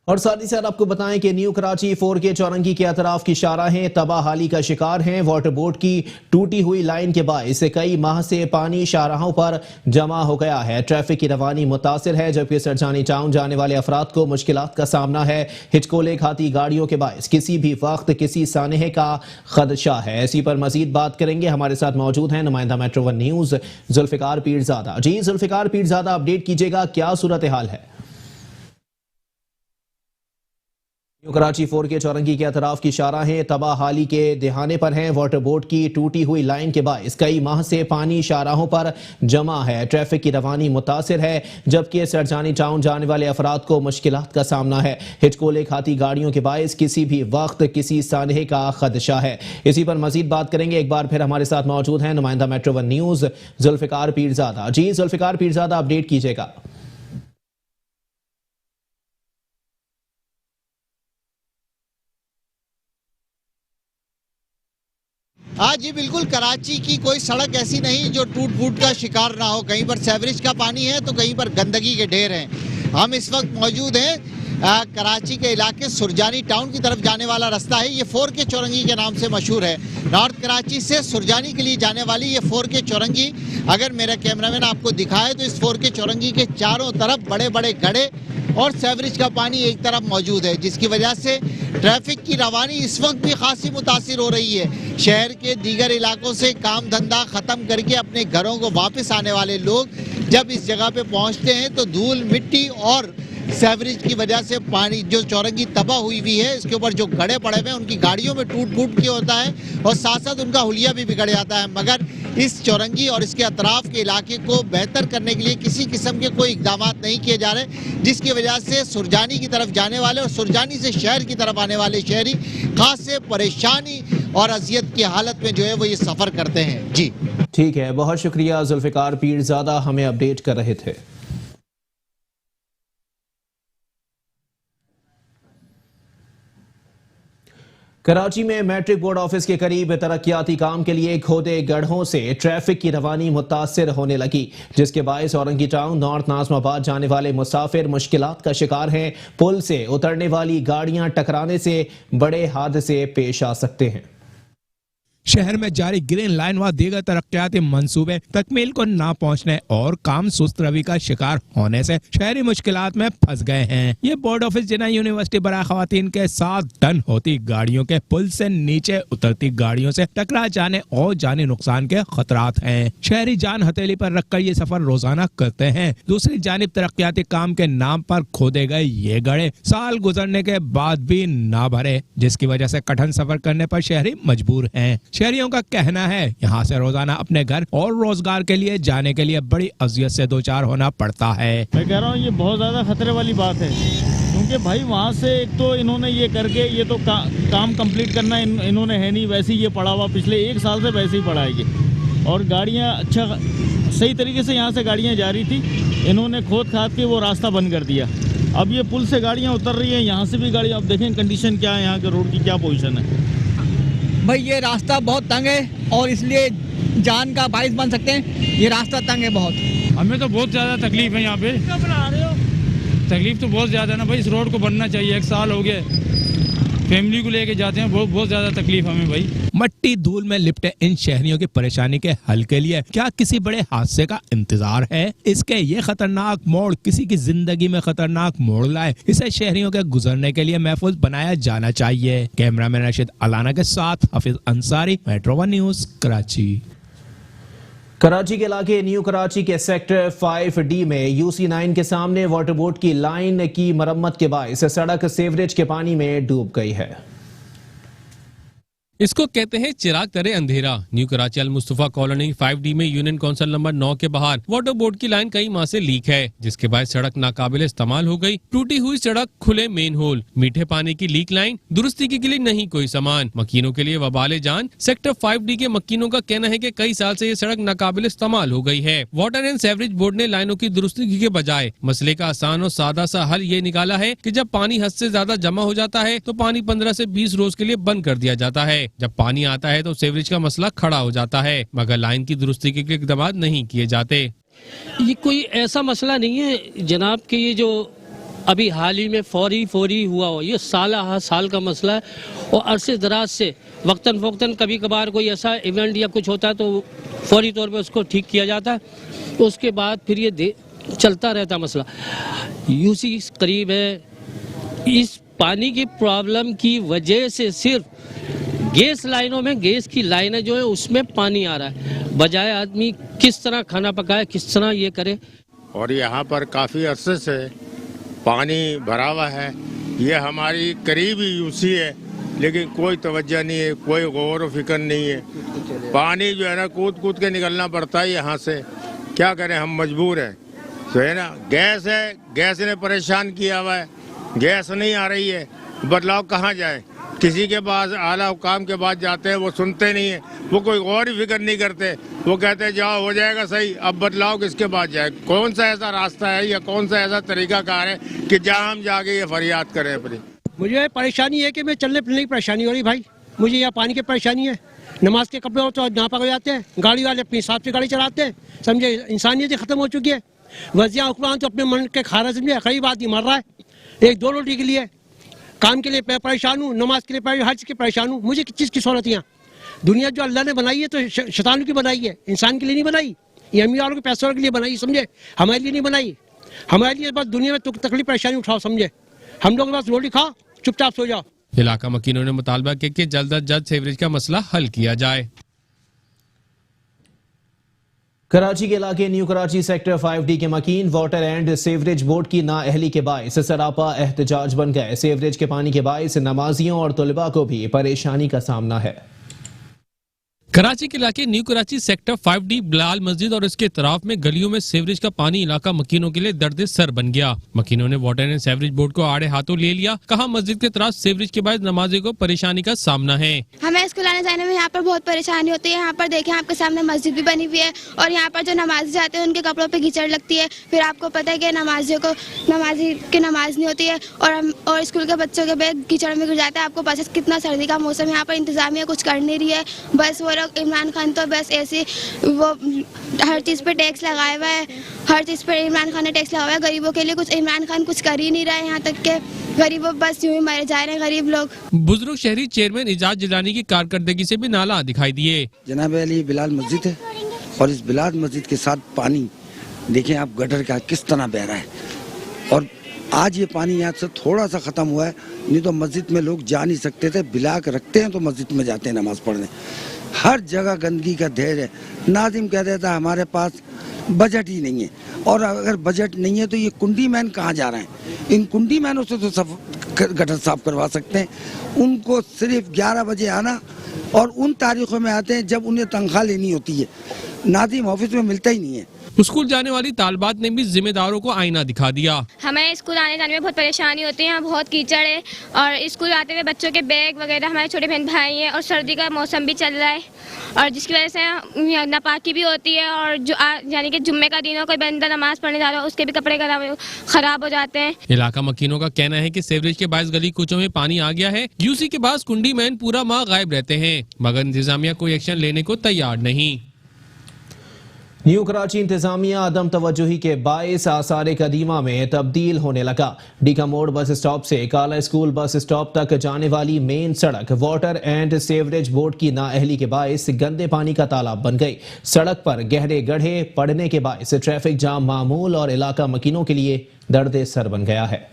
और साथ ही साथ आपको बताएं कि न्यू कराची 4K चौरंगी के अतराफ की शाहराहें तबाहाली का शिकार हैं। वाटर बोर्ड की टूटी हुई लाइन के बायस कई माह से पानी शाहराहों पर जमा हो गया है। ट्रैफिक की रवानी मुतासिर है, जबकि सरजानी टाउन जाने वाले अफराद को मुश्किलात का सामना है। हिचकोले खाती गाड़ियों के बायस किसी भी वक्त किसी सानहे का खदशा है। इसी पर मजीद बात करेंगे, हमारे साथ मौजूद हैं नुमाइंदा मेट्रो 1 न्यूज जुल्फिकार पीरजादा। जी जुल्फिकार पीरजादा, अपडेट कीजिएगा, क्या सूरत हाल है? कराची 4K चौरंगी के अतराफ की शाहराहें तबाहाली के दिहाने पर हैं। वाटर बोर्ड की टूटी हुई लाइन के बायस कई माह से पानी शाहराहों पर जमा है। ट्रैफिक की रवानी मुतासिर है, जबकि सरजानी टाउन जाने वाले अफराद को मुश्किलात का सामना है। हिचकोले खाती गाड़ियों के बायस किसी भी वक्त किसी सानहे का खदशा है। इसी पर मजीद बात करेंगे। एक बार फिर हमारे साथ मौजूद हैं नुमाइंदा मेट्रो 1 न्यूज जुल्फिकार पीरजादा। जी जुल्फिकार पीरजादा, अपडेट कीजिएगा। हाँ जी बिल्कुल, कराची की कोई सड़क ऐसी नहीं जो टूट फूट का शिकार ना हो। कहीं पर सेवरेज का पानी है तो कहीं पर गंदगी के ढेर हैं। हम इस वक्त मौजूद हैं कराची के इलाके सुरजानी टाउन की तरफ जाने वाला रास्ता है। ये 4K चौरंगी के नाम से मशहूर है। नॉर्थ कराची से सुरजानी के लिए जाने वाली ये 4K चौरंगी, अगर मेरा कैमरामैन आपको दिखाए तो इस 4K चौरंगी के चारों तरफ बड़े बड़े गड्ढे और सेवरेज का पानी एक तरफ मौजूद है, जिसकी वजह से ट्रैफिक की रवानी इस वक्त भी खासी मुतासिर हो रही है। शहर के दीगर इलाकों से काम धंधा ख़त्म करके अपने घरों को वापस आने वाले लोग जब इस जगह पे पहुंचते हैं तो धूल मिट्टी और सेवरेज की वजह से पानी जो चौरंगी तबाह हुई हुई है, इसके ऊपर जो गड्ढे पड़े हुए हैं उनकी गाड़ियों में टूट फूट के होता है और साथ साथ उनका हुलिया भी बिगड़ जाता है। मगर इस चौरंगी और इसके अतराफ के इलाके को बेहतर करने के लिए किसी किस्म के कोई इकदाम नहीं किए जा रहे, जिसकी वजह से सुरजानी की तरफ जाने वाले और सुरजानी से शहर की तरफ आने वाले शहरी खास से परेशानी और अजियत की हालत में जो है वो ये सफ़र करते हैं। जी ठीक है, बहुत शुक्रिया जुल्फिकार पीरजादा, हमें अपडेट कर रहे थे। कराची में मैट्रिक बोर्ड ऑफिस के करीब तरक्याती काम के लिए खोदे गड्ढों से ट्रैफिक की रवानी मुतासिर होने लगी, जिसके बायस औरंगी टाउन नॉर्थ नाज़माबाद जाने वाले मुसाफिर मुश्किलात का शिकार हैं। पुल से उतरने वाली गाड़ियां टकराने से बड़े हादसे पेश आ सकते हैं। शहर में जारी ग्रीन लाइन व दीगर तरक्याती मंसूबे तकमील को ना पहुंचने और काम सुस्त रवि का शिकार होने से शहरी मुश्किलात में फंस गए हैं। ये बोर्ड ऑफिस जिन्ना यूनिवर्सिटी बराए खवातीन के 7 टन होती गाड़ियों के पुल से नीचे उतरती गाड़ियों से टकरा जाने और जानी नुकसान के खतरात हैं। शहरी जान हथेली पर रखकर ये सफर रोजाना करते हैं। दूसरी जानिब तरक्याती काम के नाम पर खोदे गए ये गड्ढे साल गुजरने के बाद भी ना भरे, जिसकी वजह से कठिन सफर करने पर शहरी मजबूर हैं। शहरियों का कहना है यहाँ से रोजाना अपने घर और रोजगार के लिए जाने के लिए बड़ी अजियत से दो चार होना पड़ता है। मैं कह रहा हूँ ये बहुत ज्यादा खतरे वाली बात है, क्योंकि भाई वहाँ से एक तो इन्होंने ये करके ये तो काम कंप्लीट करना इन्होंने है नहीं, वैसे ही ये पड़ा हुआ पिछले 1 साल से वैसे ही पड़ा है ये। और गाड़ियाँ अच्छा सही तरीके से यहाँ से गाड़ियाँ जा रही थी, इन्होंने खोद खाद के वो रास्ता बंद कर दिया। अब ये पुल से गाड़ियाँ उतर रही हैं, यहाँ से भी गाड़ियाँ, अब देखें कंडीशन क्या है, यहाँ के रोड की क्या पोजीशन है। भाई ये रास्ता बहुत तंग है और इसलिए जान का बारिश बन सकते हैं। ये रास्ता तंग है बहुत। हमें तो बहुत ज़्यादा तकलीफ है यहाँ पे, तकलीफ तो बहुत ज़्यादा है ना भाई। इस रोड को बनना चाहिए, 1 साल हो गया, फैमिली को लेके जाते हैं, बहुत ज़्यादा तकलीफ हमें भाई। मट्टी धूल में लिपटे इन शहरियों की परेशानी के हल के लिए क्या किसी बड़े हादसे का इंतजार है? इसके ये खतरनाक मोड़ किसी की जिंदगी में खतरनाक मोड़ लाए, इसे शहरियों के गुजरने के लिए महफूज बनाया जाना चाहिए। कैमरामैन रशीद अलाना के साथ हफीज अंसारी, मेट्रो 1 न्यूज, कराची। कराची के इलाके न्यू कराची के सेक्टर 5D में UC9 के सामने वाटर बोर्ड की लाइन की मरम्मत के बायस सड़क सीवरेज के पानी में डूब गई है। इसको कहते हैं चिराग तरे अंधेरा। न्यू कराची अल मुस्तफा कॉलोनी 5D में यूनियन काउंसिल नंबर 9 के बाहर वाटर बोर्ड की लाइन कई माह से लीक है, जिसके बाद सड़क नाकाबिल इस्तेमाल हो गई। टूटी हुई सड़क, खुले मेन होल, मीठे पानी की लीक लाइन, दुरुस्ती के लिए नहीं कोई सामान, मकीनों के लिए वबाले जान। सेक्टर 5D के मकीनों का कहना है कि कई साल से ये सड़क नाकाबिल इस्तेमाल हो गई है। वाटर एंड सीवरेज बोर्ड ने लाइनों की दुरुस्ती के बजाय मसले का आसान और सादा सा हल ये निकाला है कि जब पानी हद से ज्यादा जमा हो जाता है तो पानी 15 से 20 रोज के लिए बंद कर दिया जाता है। जब पानी आता है तो सीवरेज का मसला खड़ा हो जाता है, मगर लाइन की दुरुस्ती के लिए इक़दाम नहीं किए जाते। ये कोई ऐसा मसला नहीं है जनाब कि ये जो अभी हाल ही में फौरी हुआ हो, ये साल का मसला है और अरसे दराज से वक्तन फ़ौक्तन कभी कभार कोई ऐसा इवेंट या कुछ होता है तो फौरी तौर पे उसको ठीक किया जाता है, तो उसके बाद फिर ये चलता रहता मसला। यूसी करीब है, इस पानी की प्रॉब्लम की वजह से सिर्फ गैस लाइनों में, गैस की लाइनें जो है उसमें पानी आ रहा है, बजाय आदमी किस तरह खाना पकाए, किस तरह ये करे। और यहाँ पर काफ़ी अरसे से पानी भरा हुआ है, ये हमारी करीबी यूसी है, लेकिन कोई तवज्जो नहीं है, कोई गौर व फिक्र नहीं है। पानी जो है ना कूद के निकलना पड़ता है यहाँ से, क्या करें, हम मजबूर हैं। तो है ना, गैस है, गैस ने परेशान किया हुआ है, गैस नहीं आ रही है, बदलाव कहाँ जाए? किसी के पास आला हुकाम के पास जाते हैं, वो सुनते नहीं है, वो कोई गौर ही फिक्र नहीं करते, वो कहते हैं जाओ हो जाएगा सही। अब बदलाव किसके पास जाए? कौन सा ऐसा रास्ता है या कौन सा ऐसा तरीकाकार है कि जहाँ हम जाके ये फरियाद करें अपनी? मुझे परेशानी है कि मैं चलने फिरने की परेशानी हो रही भाई, मुझे यहाँ पानी की परेशानी है, नमाज के कपड़े हो तो यहाँ पर हो जाते हैं, गाड़ी वाले अपने हिसाब से गाड़ी चलाते हैं, समझे, इंसानियत खत्म हो चुकी है। वज़िया हुक्मरान तो अपने मन के खा रहा है, समझे, गरीब आदमी मर रहा है, 1-2 रोटी के लिए, काम के लिए परेशान हूँ, नमाज के लिए हर चीज़ के परेशान हूँ। मुझे किस चीज़ की सहूलत यहाँ? दुनिया जो अल्लाह ने बनाई है तो शैतानों की बनाई है, इंसान के लिए नहीं बनाई। ये अमीर वालों के पैसों के लिए बनाई, समझे, हमारे लिए नहीं बनाई। हमारे लिए बस दुनिया में तकलीफ परेशानी उठाओ, समझे, हम लोग बस रोटी खाओ, चुपचाप सो जाओ। इलाका मकीनों ने मुतालबा किया कि जल्द अज जल्द सीवरेज का मसला हल किया जाए। कराची के इलाके न्यू कराची सेक्टर 5D के मकीन वाटर एंड सीवरेज बोर्ड की नाअहली के बायस सरापा एहतजाज बन गए। सीवरेज के पानी के बायस नमाजियों और तलबा को भी परेशानी का सामना है। कराची के इलाके new Karachi sector 5D Bilal मस्जिद और इसके तरफ में गलियों में सीवरेज का पानी इलाका मकीनों के लिए दर्द सर बन गया। मकीनों ने वाटर एंड सीवरेज बोर्ड को आड़े हाथों ले लिया, कहा मस्जिद के तरफ सीवरेज के बाद नमाजी को परेशानी का सामना है। हमें स्कूल आने जाने में यहाँ पर बहुत परेशानी होती है। यहाँ पर देखें आपके सामने मस्जिद भी बनी हुई है और यहाँ पर जो नमाजी जाते हैं उनके कपड़ों पे कीचड़ लगती है, फिर आपको पता है कि नमाजी की नमाज नहीं होती है और स्कूल के बच्चों के बैग कीचड़ में गिर जाते हैं। आपको पता है कितना सर्दी का मौसम, यहाँ पर इंतजामिया कुछ कर नहीं रही है, बस वो इमरान खान तो बस ऐसे वो हर चीज़ पे टैक्स लगाया हुआ है, हर चीज़ पे इमरान खान ने टैक्स लगाया हुआ है। गरीबों के लिए कुछ इमरान खान कुछ कर ही नहीं रहा है, यहाँ तक के गरीब बस यूं ही मारे जा रहे हैं गरीब लोग। बुजुर्ग शहरी चेयरमैन इजाज जिलानी की कारकर्दगी से भी नाला दिखाई दिए। जनाब अली बिलाल मस्जिद है और इस बिलाल मस्जिद के साथ पानी देखें आप गटर का किस तरह बह रहा है, और आज ये पानी यहाँ से थोड़ा सा ख़त्म हुआ है, नहीं तो मस्जिद में लोग जा नहीं सकते थे, बिला के रखते हैं तो मस्जिद में जाते हैं नमाज पढ़ने। हर जगह गंदगी का ढेर है। नाजिम कह देता है हमारे पास बजट ही नहीं है, और अगर बजट नहीं है तो ये कुंडी मैन कहाँ जा रहे हैं? इन कुंडी मैनों से तो सब गटर साफ करवा सकते हैं। उनको सिर्फ 11 बजे आना और उन तारीखों में आते हैं जब उन्हें तनख्वाह लेनी होती है, नादिम ऑफिस में मिलता ही नहीं है। स्कूल जाने वाली तालबात ने भी जिम्मेदारों को आईना दिखा दिया। हमें स्कूल आने जाने में बहुत परेशानी होती है, यहाँ बहुत कीचड़ है और स्कूल आते हुए बच्चों के बैग वगैरह, हमारे छोटे बहन भाई हैं और सर्दी का मौसम भी चल रहा है और जिसकी वजह से नापाकी भी होती है और जो यानी कि जुम्मे का दिन हो, कोई बंदा नमाज पढ़ने जा रहा हो, उसके भी कपड़े खराब हो जाते हैं। इलाका मकीनों का कहना है कि सीवरेज के बायस गली कूचों में पानी आ गया है। यूसी के पास कुंडी मैन पूरा माह गायब रहते हैं मगर इंतजामिया कोई एक्शन लेने को तैयार नहीं। न्यू कराची इंतजामिया अदम तवज्जुही के बायस आसार कदीमा में तब्दील होने लगा। डीका मोड़ बस स्टॉप से काला स्कूल बस स्टॉप तक जाने वाली मेन सड़क वाटर एंड सीवरेज बोर्ड की नाअहली के बायस गंदे पानी का तालाब बन गई। सड़क पर गहरे गड्ढे पड़ने के बायस ट्रैफिक जाम मामूल और इलाका मकीनों के लिए दर्द सर बन गया है।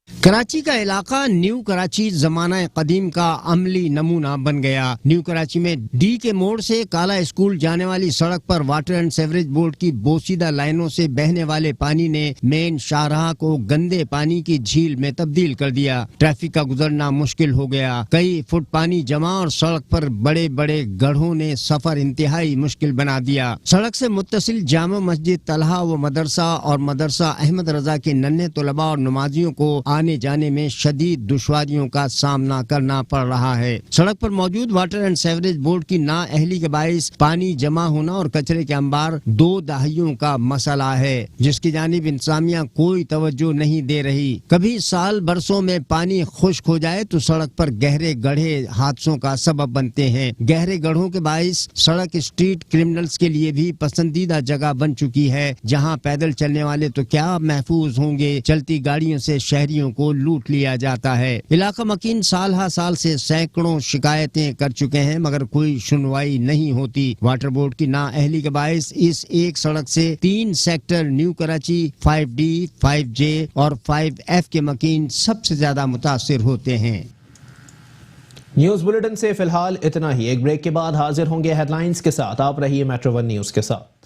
कराची का इलाका न्यू कराची जमाना कदीम का अमली नमूना बन गया। न्यू कराची में डी के मोड़ से काला स्कूल जाने वाली सड़क पर वाटर एंड सीवरेज बोर्ड की बोसीदा लाइनों से बहने वाले पानी ने मेन शाहराह को गंदे पानी की झील में तब्दील कर दिया। ट्रैफिक का गुजरना मुश्किल हो गया। कई फुट पानी जमा और सड़क पर बड़े बड़े गड्ढों ने सफर इंतहाई मुश्किल बना दिया। सड़क से मुत्तसिल जामा मस्जिद तलहा व मदरसा और मदरसा अहमद रजा के नन्हे तलबा और नमाजियों को आने जाने में शदीद दुश्वारियों का सामना करना पड़ रहा है। सड़क पर मौजूद वाटर एंड सीवरेज बोर्ड की नाअहली के बायस पानी जमा होना और कचरे के अंबार 2 दहाइयों का मसला है जिसकी जानिब इंतजामिया कोई तवज्जो नहीं दे रही। कभी साल बरसों में पानी खुश्क हो जाए तो सड़क पर गहरे गड्ढे हादसों का सबब बनते हैं। गहरे गड्ढों के बायस सड़क स्ट्रीट क्रिमिनल्स के लिए भी पसंदीदा जगह बन चुकी है जहाँ पैदल चलने वाले तो क्या महफूज होंगे, चलती गाड़ियों से शहरियों को लूट लिया जाता है। इलाका मकीन साल हा साल से सैकड़ों शिकायतें कर चुके हैं मगर कोई सुनवाई नहीं होती। वाटर बोर्ड की नाअहली के बायस इस एक सड़क से 3 sector new Karachi 5D, 5J और 5F के मकीन सबसे ज्यादा मुतासिर होते हैं। न्यूज बुलेटिन से फिलहाल इतना ही। एक ब्रेक के बाद हाजिर होंगे हेडलाइंस के साथ। आप रहिए मेट्रो 1 न्यूज के साथ।